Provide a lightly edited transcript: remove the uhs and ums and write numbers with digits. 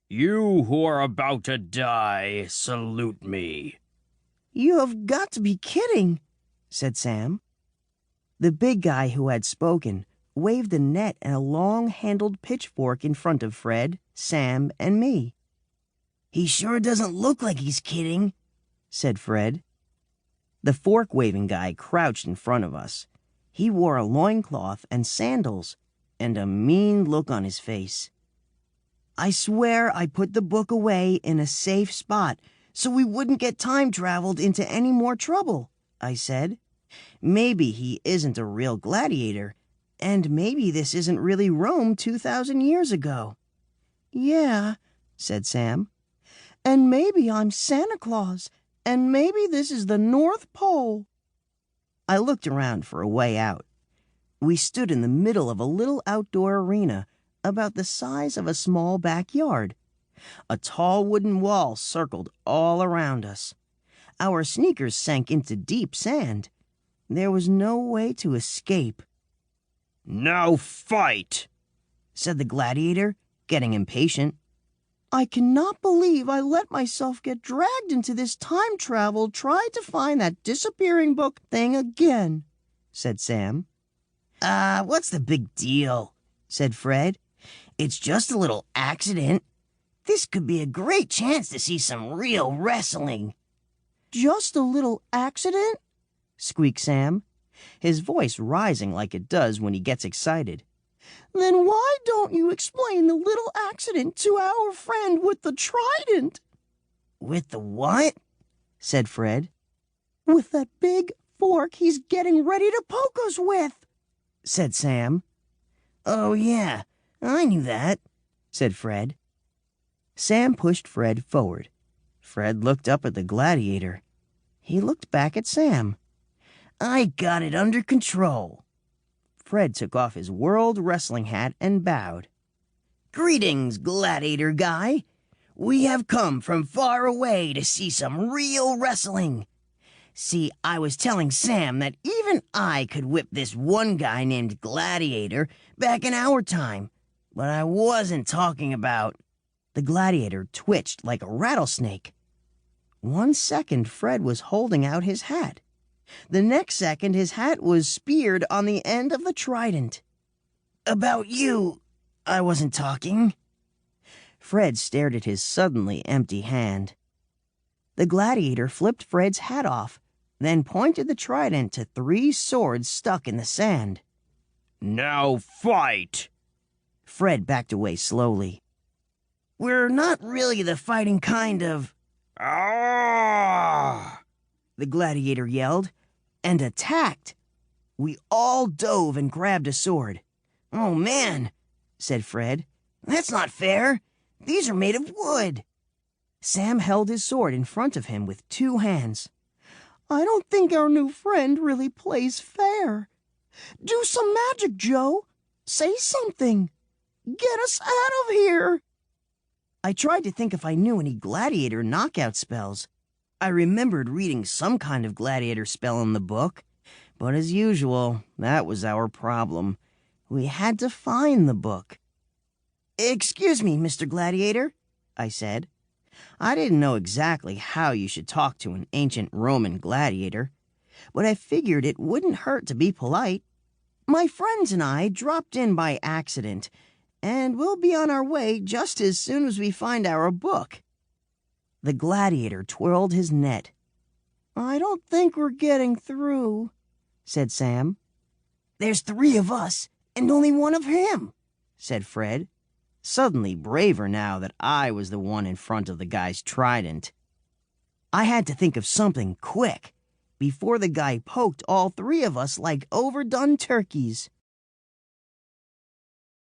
You who are about to die, salute me. You have got to be kidding, said Sam. The big guy who had spoken waved a net and a long-handled pitchfork in front of Fred, Sam, and me. He sure doesn't look like he's kidding, said Fred. The fork-waving guy crouched in front of us. He wore a loincloth and sandals, and a mean look on his face. I swear I put the book away in a safe spot so we wouldn't get time-traveled into any more trouble, I said. Maybe he isn't a real gladiator, and maybe this isn't really Rome 2,000 years ago. Yeah, said Sam. And maybe I'm Santa Claus, and maybe this is the North Pole. I looked around for a way out. We stood in the middle of a little outdoor arena about the size of a small backyard. A tall wooden wall circled all around us. Our sneakers sank into deep sand. There was no way to escape. Now fight, said the gladiator, getting impatient. I cannot believe I let myself get dragged into this time travel trying to find that disappearing book thing again, said Sam. What's the big deal, said Fred. It's just a little accident. This could be a great chance to see some real wrestling. Just a little accident? Squeaked Sam, his voice rising like it does when he gets excited. Then why don't you explain the little accident to our friend with the trident? With the what? Said Fred. With that big fork he's getting ready to poke us with, said Sam. Oh, yeah, I knew that, said Fred. Sam pushed Fred forward. Fred looked up at the gladiator. He looked back at Sam. I got it under control. Fred took off his World Wrestling hat and bowed. Greetings, gladiator guy. We have come from far away to see some real wrestling. See, I was telling Sam that even I could whip this one guy named Gladiator back in our time, but I wasn't talking about... The gladiator twitched like a rattlesnake. 1 second, Fred was holding out his hat. The next second, his hat was speared on the end of the trident. About you, I wasn't talking. Fred stared at his suddenly empty hand. The gladiator flipped Fred's hat off, then pointed the trident to 3 swords stuck in the sand. Now fight! Fred backed away slowly. We're not really the fighting kind of... Ah! The gladiator yelled, and attacked. We all dove and grabbed a sword. Oh, man, said Fred. That's not fair. These are made of wood. Sam held his sword in front of him with 2 hands. I don't think our new friend really plays fair. Do some magic, Joe. Say something. Get us out of here. I tried to think if I knew any gladiator knockout spells. I remembered reading some kind of gladiator spell in the book, but as usual, that was our problem. We had to find the book. Excuse me, Mr. Gladiator, I said. I didn't know exactly how you should talk to an ancient Roman gladiator, but I figured it wouldn't hurt to be polite. My friends and I dropped in by accident, and we'll be on our way just as soon as we find our book. The gladiator twirled his net. I don't think we're getting through, said Sam. There's 3 of us, and only 1 of him, said Fred, suddenly braver now that I was the one in front of the guy's trident. I had to think of something quick, before the guy poked all 3 of us like overdone turkeys.